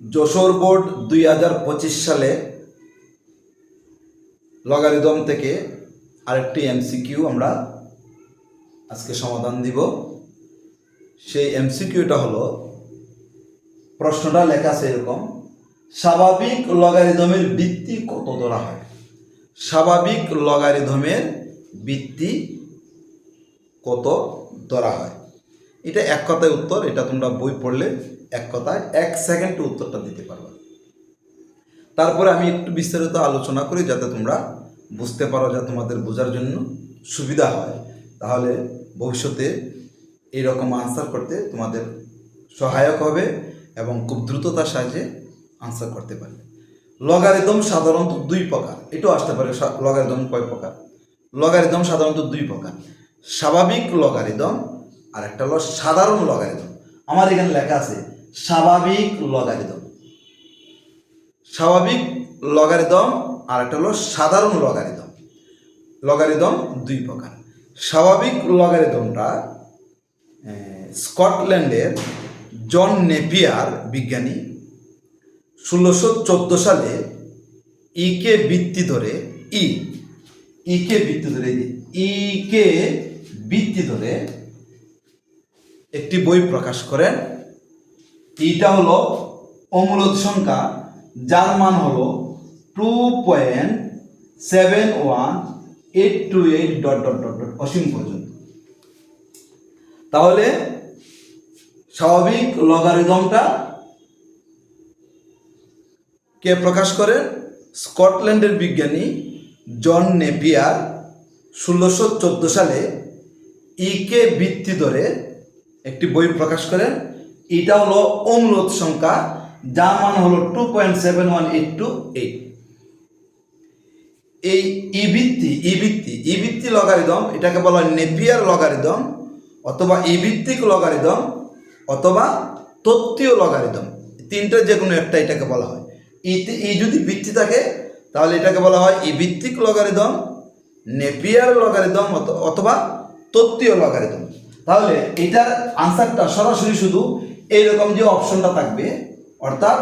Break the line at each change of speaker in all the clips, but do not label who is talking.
Jessore board 2025 সালে logarithm থেকে আরেকটি এমসিকিউ আমরা আজকে সমাধান দিব। সেই এমসিকিউটা হলো, প্রশ্নটা লেখা আছে এরকম: স্বাভাবিক লগারিদমের ভিত্তি কত ধরা হয়? স্বাভাবিক লগারিদমের ভিত্তি কত ধরা হয়? এটা এক কথায় উত্তর। এটা তোমরা বই পড়লে এক কথায় 1 সেকেন্ডে উত্তরটা দিতে পারবে। তারপরে আমি একটু বিস্তারিত আলোচনা করি যাতে তোমরা বুঝতে পারো, যা তোমাদের বোঝার জন্য সুবিধা হয়। তাহলে ভবিষ্যতে এইরকম আনসার করতে তোমাদের সহায়ক হবে এবং খুব দ্রুততার সাহায্যে আনসার করতে পারবে। লগারিদম সাধারণত দুই প্রকার। এটাও আসতে পারে, লগারিদম কয় প্রকার? লগারিদম সাধারণত দুই প্রকার: স্বাভাবিক লগারিদম আর একটা হলো সাধারণ লগারিদম। আমার এখানে লেখা আছে স্বাভাবিক লগারিদম। স্বাভাবিক লগারিদম আর একটা হলো সাধারণ লগারিদম। লগারিদম দুই প্রকার। স্বাভাবিক লগারিদমটা স্কটল্যান্ডের জন নেপিয়ার বিজ্ঞানী 1614 সালে ইকে ভিত্তি ধরে একটি বই প্রকাশ করেন। এইটা হলো অমূলদ সংখ্যা, যার মান হলো 2.71828 অসীম পর্যন্ত। তাহলে স্বাভাবিক লগারিদমটা কে প্রকাশ করেন? স্কটল্যান্ডের বিজ্ঞানী জন নেপিয়ার 1614 সালে ইকে ভিত্তি ধরে একটি বই প্রকাশ করেন। এটা হলো অমূলদ সংখ্যা, যার মান হলো 2.71828। এই ইভিত্তি লগারিদম, এটাকে বলা হয় নেপিয়ার লগারিদম অথবা ইভিত্তিক লগারিদম অথবা তত্ত্বীয় লগারিদম। তিনটা যে কোনো একটা এটাকে বলা হয়। এই যদি ভিত্তি থাকে তাহলে এটাকে বলা হয় ইভিত্তিক লগারিদম, নেপিয়ার লগারিদম অথবা তত্ত্বীয় লগারিদম। তাহলে এটার আনসারটা সরাসরি শুধু এইরকম যে অপশনটা থাকবে, অর্থাৎ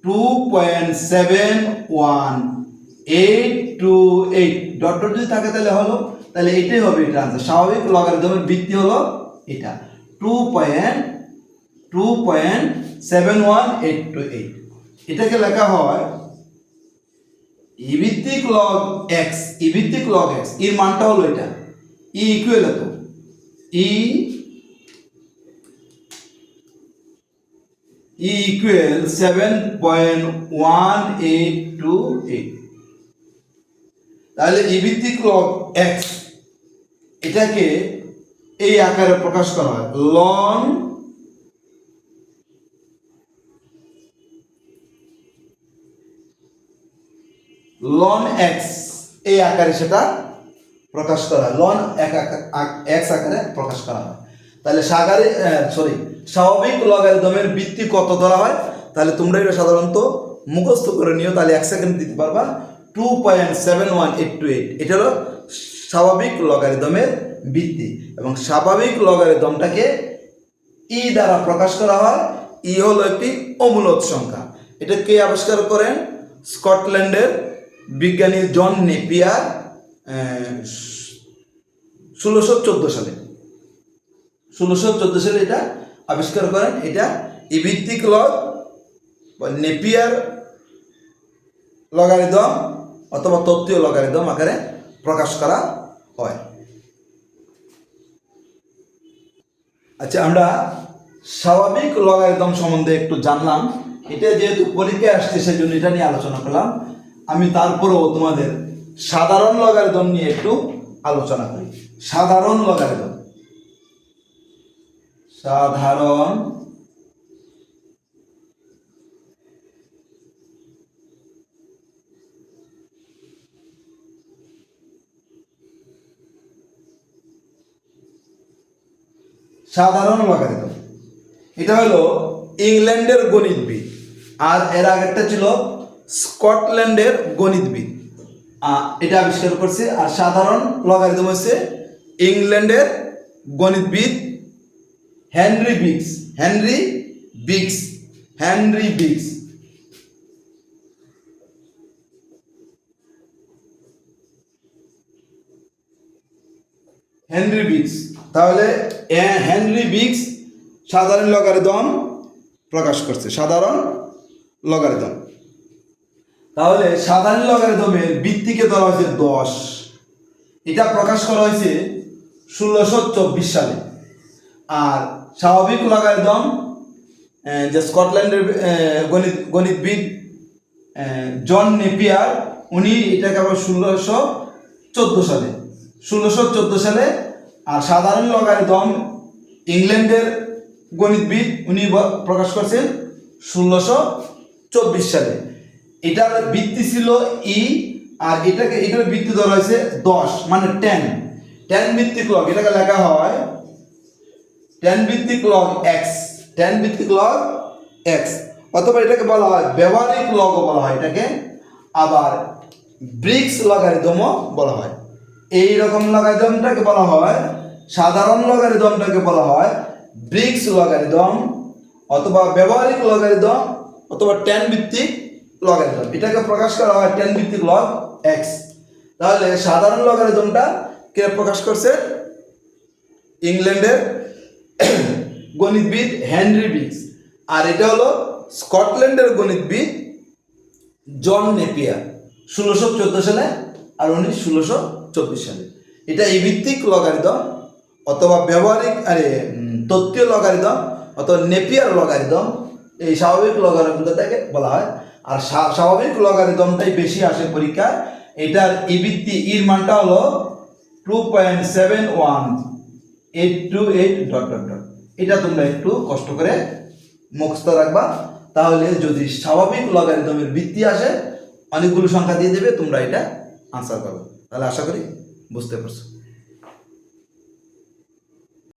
2.71828 ডট ডট যদি থাকে তাহলে হলো, তাহলে এটাই হবে এটা আনসার। স্বাভাবিক লগারিদমের ভিত্তি হলো এটা 2.71828। এটাকে লেখা হয় ইভিত্তিক লগ এক্স। এর মানটা হলো এটা ই ইকুয়াল এত ইকুয়াল 7.1828। তাহলে ইভিত্তিক লগ এক্স এটাকে এই আকারে প্রকাশ করা হয় লন এক্স, এই আকারে সেটা প্রকাশ করা হয়। লন এক্স আকারে প্রকাশ করা হয়। তাহলে স্বাভাবিক লগারিদমের ভিত্তি কত ধরা হয়? তাহলে তোমরা এটা সাধারণত মুখস্থ করে নিও, তাহলে 1 সেকেন্ড দিতে পারবা। 2.71828 এটা হলো স্বাভাবিক লগারিদমের ভিত্তি। এবং স্বাভাবিক লগারিদমটাকে ই দ্বারা প্রকাশ করা হয়। ই হলো একটি অমূলদ সংখ্যা। এটা কে আবিষ্কার করেন? স্কটল্যান্ডের বিজ্ঞানী জন নেপিয়ার 1614 সালে এটা আবিষ্কার করেন। এটা ইভিত্তিক লগ বা নেপিয়ার লগারিদম অথবা তত্ত্বীয় লগারিদম আকারে প্রকাশ করা হয়। আচ্ছা, আমরা স্বাভাবিক লগারিদম সম্বন্ধে একটু জানলাম। এটা যেহেতু পরীক্ষায় আসছে সেজন্য এটা নিয়ে আলোচনা করলাম। আমি তারপরেও তোমাদের সাধারণ লগারিদম নিয়ে একটু আলোচনা করি। সাধারণ লগারিদম এটা হলো ইংল্যান্ডের গণিতবিদ, আর এর আগেরটা ছিল স্কটল্যান্ডের গণিতবিদ, এটা আবিষ্কার করছে। আর সাধারণ লগারিদম হচ্ছে ইংল্যান্ডের গণিতবিদ Henry Biggs Henry Biggs. Henry Biggs, তাহলে হেনরি বিগস সাধারণ লগারিদম প্রকাশ করছে, সাধারণ লগারিদম। তাহলে সাধারণ লগারিদমের ভিত্তিকে ধরা হয়েছে 10। এটা প্রকাশ করা হয়েছে 1624 সালে। আর স্বাভাবিক লগারিদম যে স্কটল্যান্ডের গণিতবিদ জন নেপিয়ার, উনি এটাকে আবার 1614 সালে, 1614 সালে। আর সাধারণ লগারিদম ইংল্যান্ডের গণিতবিদ উনি প্রকাশ করছেন 1624 সালে। এটার ভিত্তি ছিল ই, আর এটার ভিত্তি ধরা হয়েছে 10, মানে 10 ভিত্তিক লগ। এটাকে লেখা হয় 10 ভিত্তিক লগ এক্স, 10 ভিত্তিক লগ এক্স, অথবা এটাকে বলা হয় ব্যবহারিক লগও বলা হয় এটাকে, আবার ব্রিক্স লগারিদমও বলা হয়। এই রকম লগারিদমটাকে বলা হয়, সাধারণ লগারিদমটাকে বলা হয় ব্রিক্স লগারিদম, অথবা ব্যবহারিক লগারিদম, অথবা 10 ভিত্তিক লগারিদম। এটাকে প্রকাশ করা হয় 10 ভিত্তিক লগ এক্স। তাহলে সাধারণ লগারিদমটা কে প্রকাশ করছে? ইংল্যান্ডের গণিতবিদ হেনরি বিগস। আর এটা হলো স্কটল্যান্ডের গণিতবিদ জন নেপিয়ার, 1614 সালে, আর উনি 1624 সালে। এটা এই ভিত্তিক লগারিদম, অথবা ব্যবহারিক তত্ত্বীয় লগারিদম, অথবা নেপিয়ার লগারিদম, এই স্বাভাবিক লগারিদমটাকে বলা হয়। আর স্বাভাবিক লগারিদমটাই বেশি আসে পরীক্ষায়। এটার ই ভিত্তি, ইর মানটা হলো 2.71828. এটা তোমরা একটু কষ্ট করে মুখস্থ রাখবা, তাহলে যদি স্বাভাবিক লগারিদমের ভিত্তি আসে, অনেকগুলো সংখ্যা দিয়ে দেবে, তোমরা এটা আনসার পাবে। তাহলে আশা করি বুঝতে পারছো।